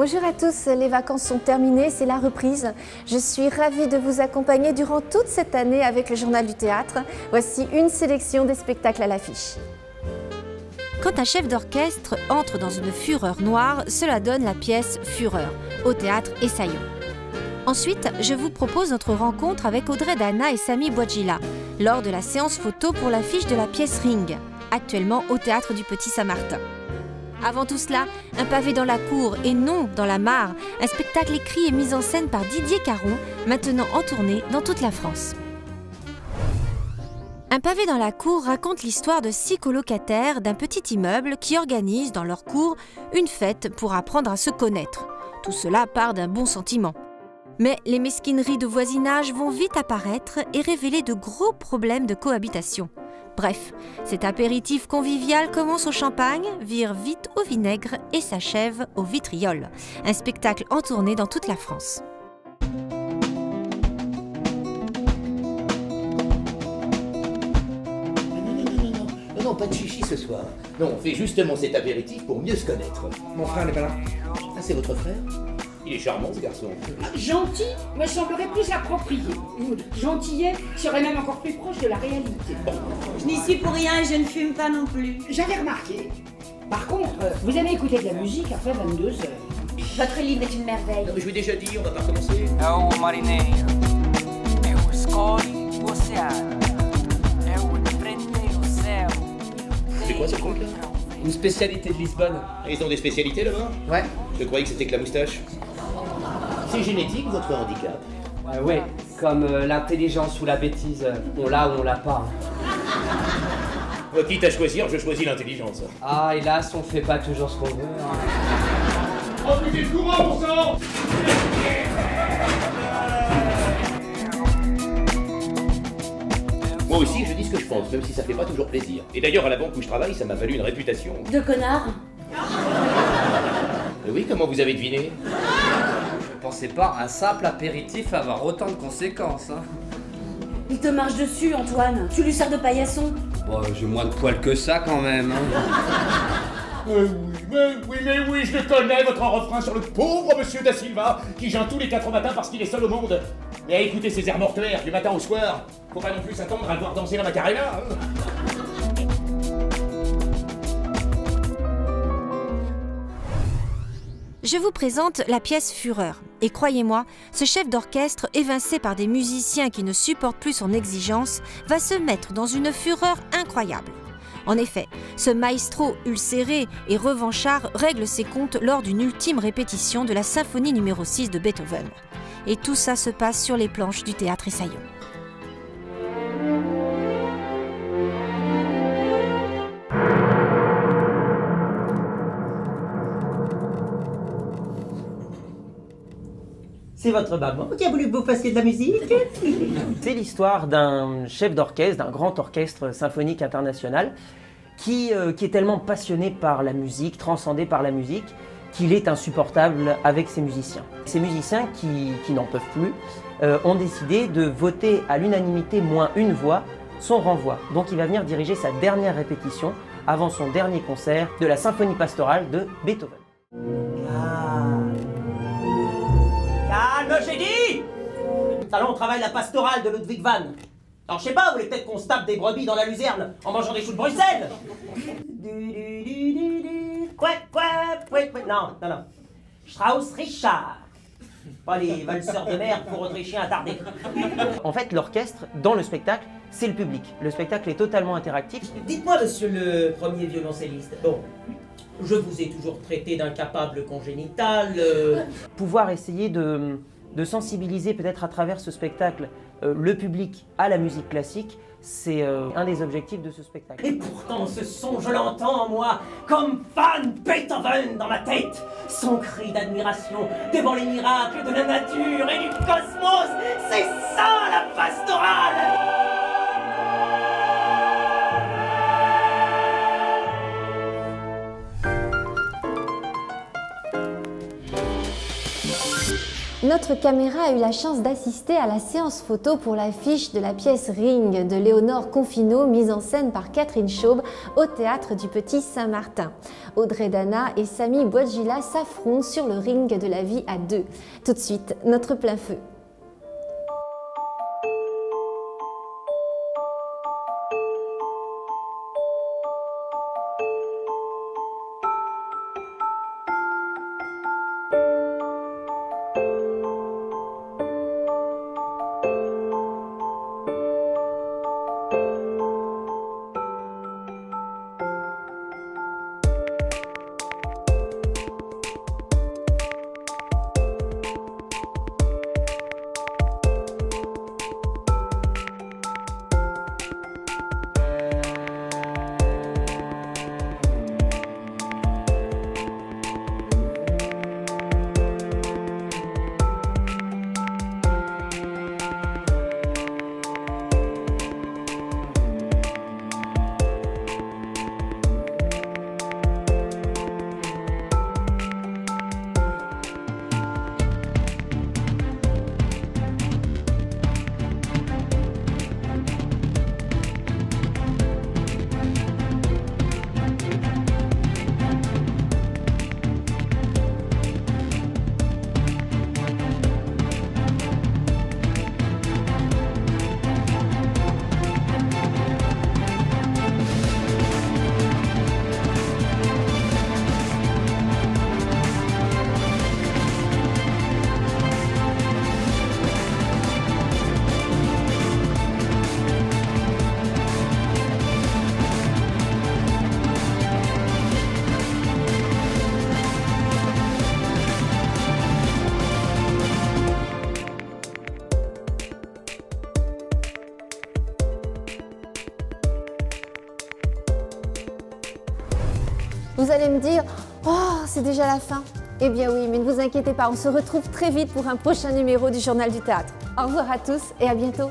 Bonjour à tous, les vacances sont terminées, c'est la reprise. Je suis ravie de vous accompagner durant toute cette année avec le Journal du Théâtre. Voici une sélection des spectacles à l'affiche. Quand un chef d'orchestre entre dans une fureur noire, cela donne la pièce Fureur, au théâtre Essaillon. Ensuite, je vous propose notre rencontre avec Audrey Dana et Samy Bouadjila, lors de la séance photo pour l'affiche de la pièce Ring, actuellement au théâtre du Petit Saint-Martin. Avant tout cela, un pavé dans la cour et non dans la mare, un spectacle écrit et mis en scène par Didier Caron, maintenant en tournée dans toute la France. Un pavé dans la cour raconte l'histoire de 6 colocataires d'un petit immeuble qui organisent dans leur cour une fête pour apprendre à se connaître. Tout cela part d'un bon sentiment. Mais les mesquineries de voisinage vont vite apparaître et révéler de gros problèmes de cohabitation. Bref, cet apéritif convivial commence au champagne, vire vite au vinaigre et s'achève au vitriol. Un spectacle en tournée dans toute la France. Non, pas de chichi ce soir. Non, on fait justement cet apéritif pour mieux se connaître. Mon frère n'est pas là. Ah, c'est votre frère? Il est charmant ce garçon. Gentil me semblerait plus approprié. Gentillet serait même encore plus proche de la réalité. Je n'y suis pour rien et je ne fume pas non plus. J'avais remarqué. Par contre, vous aimez écouter de la musique après 22 heures. Votre livre est une merveille. Non, mais je vous ai déjà dit, on va pas recommencer. É o marinheiro, é o escolhe o oceano, é o de prender o céu. C'est quoi ce truc là? Une spécialité de Lisbonne. Ils ont des spécialités là-bas? Ouais. Je croyais que c'était que la moustache. C'est génétique votre handicap? Ouais, comme l'intelligence ou la bêtise, on l'a ou on l'a pas. Quitte à choisir, je choisis l'intelligence. Ah, hélas, on fait pas toujours ce qu'on veut. Hein. Oh, mais le courant, bon sang! Moi aussi, je dis ce que je pense, même si ça fait pas toujours plaisir. Et d'ailleurs, à la banque où je travaille, ça m'a valu une réputation. De connard. Oui, comment vous avez deviné? Je pensais pas un simple apéritif avoir autant de conséquences. Hein. Il te marche dessus, Antoine. Tu lui sers de paillasson. Bon, j'ai moins de poils que ça quand même. Hein. Oui, je le connais, votre refrain sur le pauvre monsieur Da Silva, qui geint tous les 4 matins parce qu'il est seul au monde. Et à écouter ses airs mortuaires du matin au soir, faut pas non plus s'attendre à le voir danser la Macarena. Hein. Je vous présente la pièce Fureur. Et croyez-moi, ce chef d'orchestre, évincé par des musiciens qui ne supportent plus son exigence, va se mettre dans une fureur incroyable. En effet, ce maestro ulcéré et revanchard règle ses comptes lors d'une ultime répétition de la symphonie numéro 6 de Beethoven. Et tout ça se passe sur les planches du théâtre Essaillon. C'est votre maman qui a voulu que vous fassiez de la musique? C'est l'histoire d'un chef d'orchestre, d'un grand orchestre symphonique international qui est tellement passionné par la musique, transcendé par la musique, qu'il est insupportable avec ses musiciens. Ces musiciens qui n'en peuvent plus ont décidé de voter à l'unanimité moins une voix son renvoi. Donc il va venir diriger sa dernière répétition avant son dernier concert de la symphonie pastorale de Beethoven. Calme, j'ai dit! Allons, on travaille la pastorale de Ludwig van. Alors, je sais pas, vous voulez peut-être qu'on se tape des brebis dans la luzerne en mangeant des choux de Bruxelles? Non. Strauss Richard. Pas les valseurs de mer pour Autrichiens attardés. En fait, l'orchestre, dans le spectacle, c'est le public. Le spectacle est totalement interactif. Dites-moi, monsieur le premier violoncelliste, bon, je vous ai toujours traité d'incapable congénital. Pouvoir essayer de sensibiliser peut-être à travers ce spectacle le public à la musique classique, c'est un des objectifs de ce spectacle. Et pourtant ce son, je l'entends moi, comme fan Beethoven dans ma tête. Son cri d'admiration devant les miracles de la nature et du cosmos, c'est ça la pastorale! Notre caméra a eu la chance d'assister à la séance photo pour l'affiche de la pièce Ring de Léonore Confino, mise en scène par Catherine Chaube au Théâtre du Petit Saint-Martin. Audrey Dana et Samy Bouadjila s'affrontent sur le ring de la vie à deux. Tout de suite, notre plein feu. Vous allez me dire, oh, c'est déjà la fin. Eh bien oui, mais ne vous inquiétez pas, on se retrouve très vite pour un prochain numéro du Journal du Théâtre. Au revoir à tous et à bientôt.